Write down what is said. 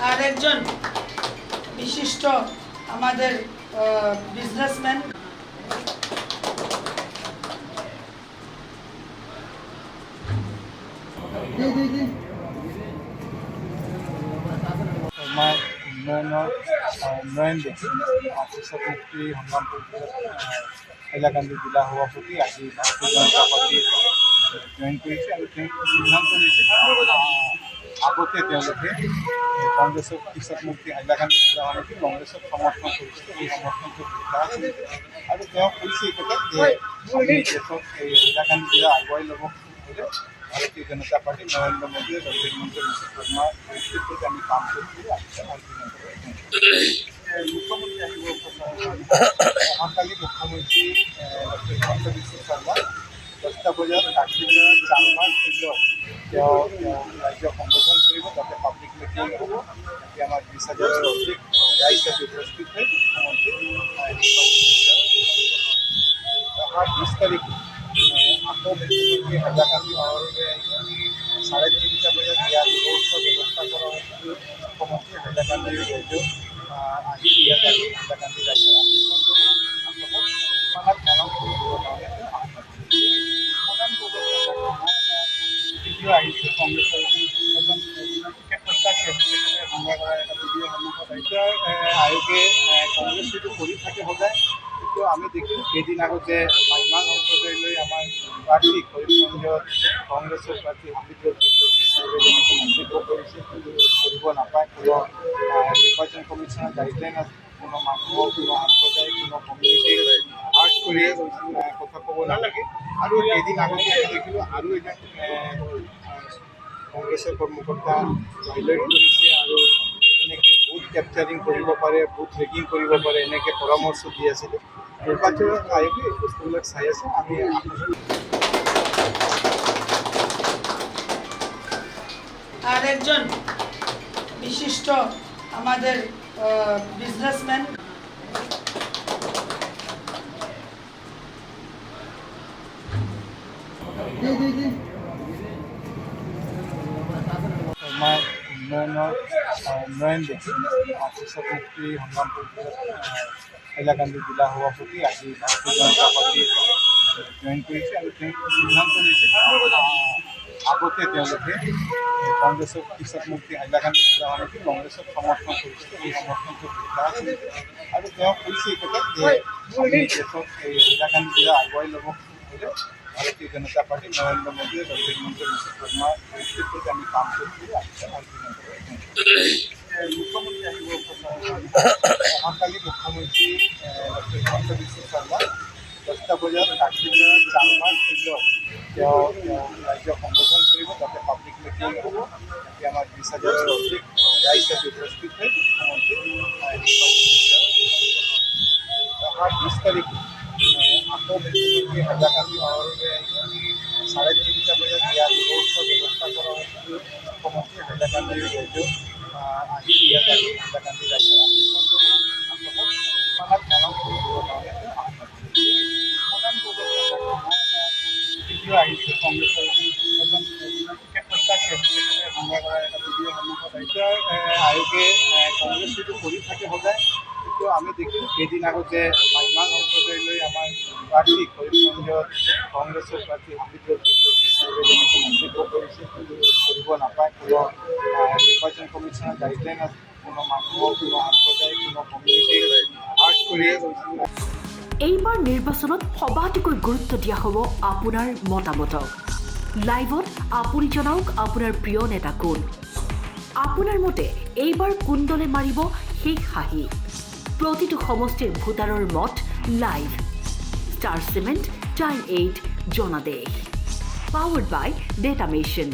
R একজন বিশিষ্ট আমাদেৰ businessman উন্নয়ন দেখি কৃষক মুক্তি সংগ্ৰাম হাইলাকান্দি জিলা সভাপতি আজি ভাৰতীয় জনতা পাৰ্টি জইন কৰিছে আৰু তেওঁ সিদ্ধান্ত লৈছে আগতে তেওঁলোকে কংগ্ৰেছক কৃষক মুক্তি হাইলাকান্দি জিলা সমিতি কংগ্ৰেছক সমৰ্থন কৰিছে এই সমৰ্থনটো বৃদ্ধা আছে আৰু তেওঁ কৈছে এই কথা যে আমি দেশক এই হাইলাকান্দি জিলা আগুৱাই ল'ব হ'লে ভাৰতীয় জনতা পাৰ্টি নৰেন্দ্ৰ মোদী আৰু প্ৰধানমন্ত্ৰী নীতিশ কুমাৰ নেতৃত্বত আমি কাম কৰিছোঁ মুখ্যমন্ত্ৰী আহিব অহাকালি মুখ্যমন্ত্ৰী হিমন্ত বিশ্ব শৰ্মা 10টা বজাত কাশ্মীৰৰ চালমাৰ ফিল্ডত তেওঁ ৰাজ্যক সম্বোধন কৰিব তাতে পাব্লিক মিটিং হ'ব তাতে আমাৰ 20,000ৰ অধিক ৰাইজ উপস্থিত হৈ মুখ্যমন্ত্ৰী অহা 20 তাৰিখ আকৌ মুখ্যমন্ত্ৰী হাইলাকান্দি চহৰলৈ আহিব 3:30 বজাত ইয়াত ৰোড শ্ব' ব্যৱস্থা কৰা হৈছিল মুখ্যমন্ত্ৰী হাইলাকান্দিৰ ৰেডিঅ' আহি ইয়াত আহি হাইলাকান্দি ৰাজ্যৰ আশীৰ্বাদ ল'ব অসমত মানৱ কৰিবৰ কাৰণে ভিডিঅ' আহিছে কংগ্ৰেছৰ এজন বিশেষ প্ৰত্যাশী সংগ্ৰহ কৰা এটা ভিডিঅ' সন্মুখত আহিছে আয়োগে কংগ্ৰেছ যিটো কৰি থাকে সদায় কিন্তু আমি দেখিলোঁ কেইদিন আগতে মাইমাং সম্প্ৰদায়লৈ আমাৰ প্ৰাৰ্থী কৰিমগঞ্জত কংগ্ৰেছৰ প্ৰাৰ্থী হামিদ চাহিবে যেনেকৈ মন্তব্য কৰিছে কৰিব নাপায় কোনো নিৰ্বাচন কমিশ্যনৰ গাইডলাইন আছে কোনো মানুহক কোনো সম্প্ৰদায় কোনো কমিউনিটিক আৰ্ট কৰি কথা ক'ব নালাগে আৰু কেইদিন আগতে আমি দেখিলোঁ আৰু এজন কংগ্ৰেছৰ কৰ্মকৰ্তা হাইলাইট কৰিছে আৰু এনেকৈ বুথ কেপচাৰিং কৰিব পাৰে বুথ ৰেগিং কৰিব পাৰে এনেকৈ পৰামৰ্শ দি আছিলে নিৰ্বাচন আয়োগে এই বস্তুবিলাক চাই আছে আমি আৰ একজন বিশিষ্ট আমাদেৰ বিজনেসম্যান উন্নয়ন দেখি কৃষক মুক্তি সংগ্ৰাম হাইলাকান্দি জিলা সভাপতি আজি ভাৰতীয় জনতা পাৰ্টি জইন কৰিছে আৰু তেওঁ সিদ্ধান্ত লৈছে আগতে তেওঁলোকে কংগ্ৰেছক কৃষক মুক্তি হাইলাকান্দি জিলা সমিতি কংগ্ৰেছক সমৰ্থন কৰিছে এই সমৰ্থনটো বৃদ্ধা আছে আৰু তেওঁ কৈছে এই কথা যে আমি দেশক এই হাইলাকান্দি জিলা আগুৱাই ল'ব হ'লে ভাৰতীয় জনতা পাৰ্টি নৰেন্দ্ৰ মোদী আৰু প্ৰধানমন্ত্ৰী নীতিশ কুমাৰ নেতৃত্বত আমি কাম কৰিছোঁ মুখ্যমন্ত্ৰী আহিব অহাকালি মুখ্যমন্ত্ৰী হিমন্ত বিশ্ব শৰ্মা 10টা বজাত কাশ্মীৰৰ চালমাৰ ফিল্ডত তেওঁ ৰাজ্যক সম্বোধন কৰিব তাতে পাব্লিক মিটিং হ'ব তাতে আমাৰ 20,000ৰ অধিক ৰাইজ উপস্থিত হৈ মুখ্যমন্ত্ৰী অহা 20 তাৰিখ আকৌ মুখ্যমন্ত্ৰী হাইলাকান্দি চহৰলৈ আহিব 3:30 বজাত ইয়াত ৰোড শ্ব' ব্যৱস্থা কৰা হৈছিল মুখ্যমন্ত্ৰী হাইলাকান্দিৰ ৰেডিঅ' আহি ইয়াত আহি হাইলাকান্দি ৰাজ্যৰ আশীৰ্বাদ ল'ব অসমত মানৱ কৰিবৰ কাৰণে ভিডিঅ' আহিছে কংগ্ৰেছৰ এজন বিশেষ প্ৰত্যাশী সংগ্ৰহ কৰা এটা ভিডিঅ' সন্মুখত আহিছে আয়োগে কংগ্ৰেছ যিটো কৰি থাকে সদায় কিন্তু আমি দেখিলোঁ কেইদিন আগতে মাইমাং সম্প্ৰদায়লৈ আমাৰ প্ৰাৰ্থী কৰিমগঞ্জত কংগ্ৰেছৰ প্ৰাৰ্থী হামিদ চাহিবে যেনেকৈ মন্তব্য কৰিছে কৰিব নাপায় কোনো নিৰ্বাচন কমিশ্যনৰ গাইডলাইন আছে কোনো মানুহক কোনো সম্প্ৰদায় কোনো কমিউনিটিক আৰ্ট কৰি এইবাৰ নিৰ্বাচনত সবাতোকৈ গুৰুত্ব দিয়া হ'ব আপোনাৰ মতামতক লাইভত আপুনি জনাওক আপোনাৰ প্ৰিয় নেতা কোন আপোনাৰ মতে এইবাৰ কোন দলে মাৰিব শেষ হাঁহি প্ৰতিটো সমষ্টিৰ ভোটাৰৰ মত লাইভ ষ্টাৰ চিমেণ্ট টাইম 8 জনাদেশ পাৱাৰ্ড বাই ডেটা মেচিন